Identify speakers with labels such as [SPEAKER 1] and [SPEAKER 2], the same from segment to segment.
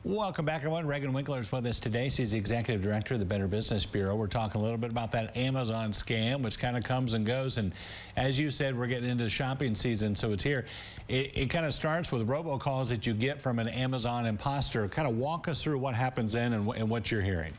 [SPEAKER 1] Welcome back, everyone. Reagan Winkler is with us today. She's the Executive Director of the Better Business Bureau. We're talking a little bit about that Amazon scam, which kind of comes and goes. And as you said, we're getting into shopping season, so it's here. It kind of starts with robocalls that you get from an Amazon imposter. Kind of walk us through what happens then and what you're hearing.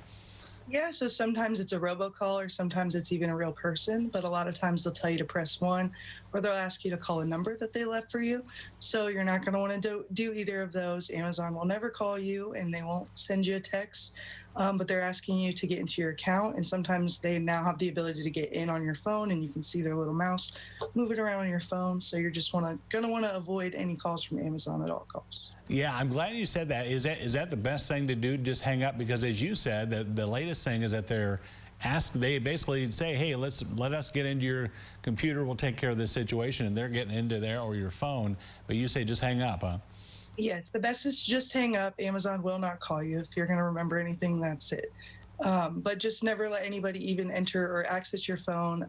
[SPEAKER 2] Yeah, so sometimes it's a robocall or sometimes it's even a real person, but a lot of times they'll tell you to press 1 or they'll ask you to call a number that they left for you. So you're not going to want to do either of those. Amazon will never call you and they won't send you a text, but they're asking you to get into your account. And sometimes they now have the ability to get in on your phone and you can see their little mouse moving around on your phone. So you're just going to want to avoid any calls from Amazon at all costs.
[SPEAKER 1] Yeah, I'm glad you said that. Is that the best thing to do? Just hang up? Because as you said, the latest thing is that they basically say, hey, let us get into your computer, we'll take care of this situation, and they're getting into there or your phone, but you say just hang up, huh?
[SPEAKER 2] Yes, the best is just hang up. Amazon will not call you. If you're going to remember anything, that's it. But just never let anybody even enter or access your phone.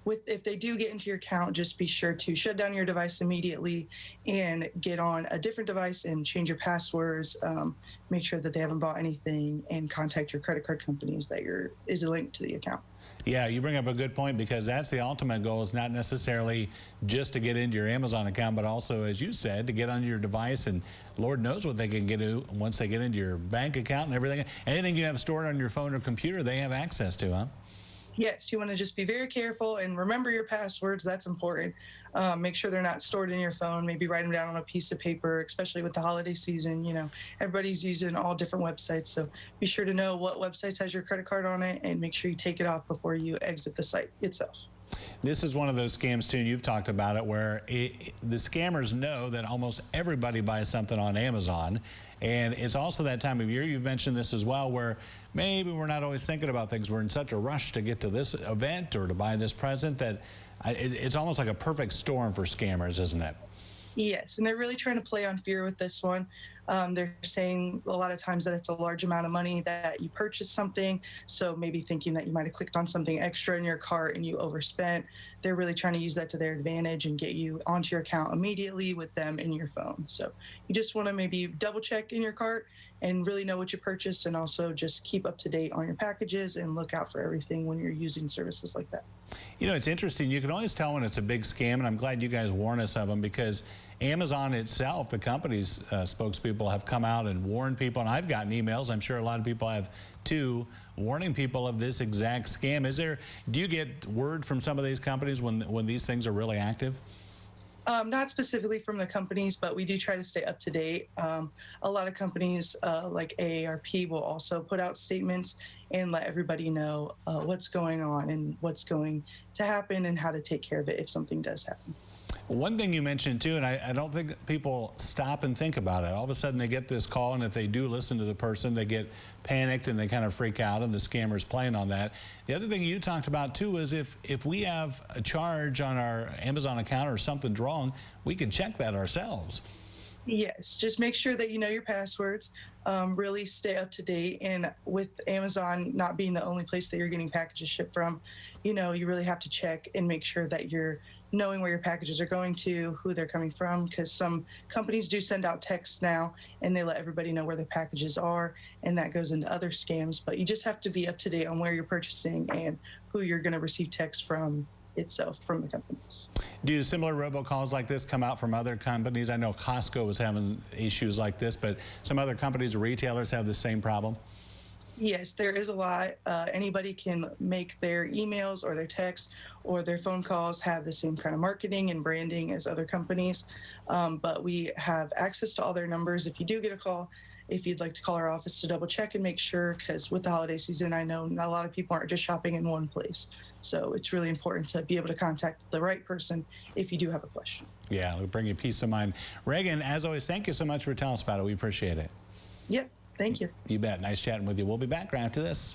[SPEAKER 2] If they do get into your account, just be sure to shut down your device immediately and get on a different device and change your passwords. Make sure that they haven't bought anything and contact your credit card companies that is linked to the account.
[SPEAKER 1] Yeah, you bring up a good point, because that's the ultimate goal, is not necessarily just to get into your Amazon account, but also, as you said, to get on your device, and Lord knows what they can get to once they get into your bank account and everything. Anything you have stored on your phone or computer, they have access to, huh?
[SPEAKER 2] Yes, you want to just be very careful and remember your passwords. That's important. Make sure they're not stored in your phone. Maybe write them down on a piece of paper, especially with the holiday season. You know, everybody's using all different websites. So be sure to know what websites has your credit card on it and make sure you take it off before you exit the site itself.
[SPEAKER 1] This is one of those scams, too, and you've talked about it, where the scammers know that almost everybody buys something on Amazon. And it's also that time of year, you've mentioned this as well, where maybe we're not always thinking about things. We're in such a rush to get to this event or to buy this present that it's almost like a perfect storm for scammers, isn't it?
[SPEAKER 2] Yes, and they're really trying to play on fear with this one. They're saying a lot of times that it's a large amount of money that you purchased something, so maybe thinking that you might have clicked on something extra in your cart and you overspent. They're really trying to use that to their advantage and get you onto your account immediately with them in your phone. So you just want to maybe double check in your cart and really know what you purchased, and also just keep up to date on your packages and look out for everything when you're using services like that.
[SPEAKER 1] You know, it's interesting. You can always tell when it's a big scam, and I'm glad you guys warn us of them, because Amazon itself, the company's spokespeople, have come out and warned people, and I've gotten emails, I'm sure a lot of people have too, warning people of this exact scam. Do you get word from some of these companies when these things are really active?
[SPEAKER 2] Not specifically from the companies, but we do try to stay up to date. A lot of companies like AARP will also put out statements and let everybody know what's going on and what's going to happen and how to take care of it if something does happen.
[SPEAKER 1] One thing you mentioned, too, and I don't think people stop and think about it. All of a sudden, they get this call, and if they do listen to the person, they get panicked and they kind of freak out, and the scammer's playing on that. The other thing you talked about, too, is if we have a charge on our Amazon account or something's wrong, we can check that ourselves.
[SPEAKER 2] Yes, just make sure that you know your passwords, really stay up to date. And with Amazon not being the only place that you're getting packages shipped from, you know, you really have to check and make sure that you're knowing where your packages are going to, who they're coming from, because some companies do send out texts now and they let everybody know where their packages are, and that goes into other scams. But you just have to be up to date on where you're purchasing and who you're going to receive texts from itself, from the companies.
[SPEAKER 1] Do similar robocalls like this come out from other companies? I know Costco was having issues like this, but some other companies or retailers have the same problem?
[SPEAKER 2] Yes, there is a lot. Anybody can make their emails or their texts or their phone calls have the same kind of marketing and branding as other companies, but we have access to all their numbers. If you do get a call, if you'd like to call our office to double check and make sure, because with the holiday season, I know not a lot of people aren't just shopping in one place. So it's really important to be able to contact the right person if you do have a question.
[SPEAKER 1] Yeah, it'll bring you peace of mind. Reagan, as always, thank you so much for telling us about it. We appreciate it.
[SPEAKER 2] Yep, thank you.
[SPEAKER 1] You bet. Nice chatting with you. We'll be back right after this.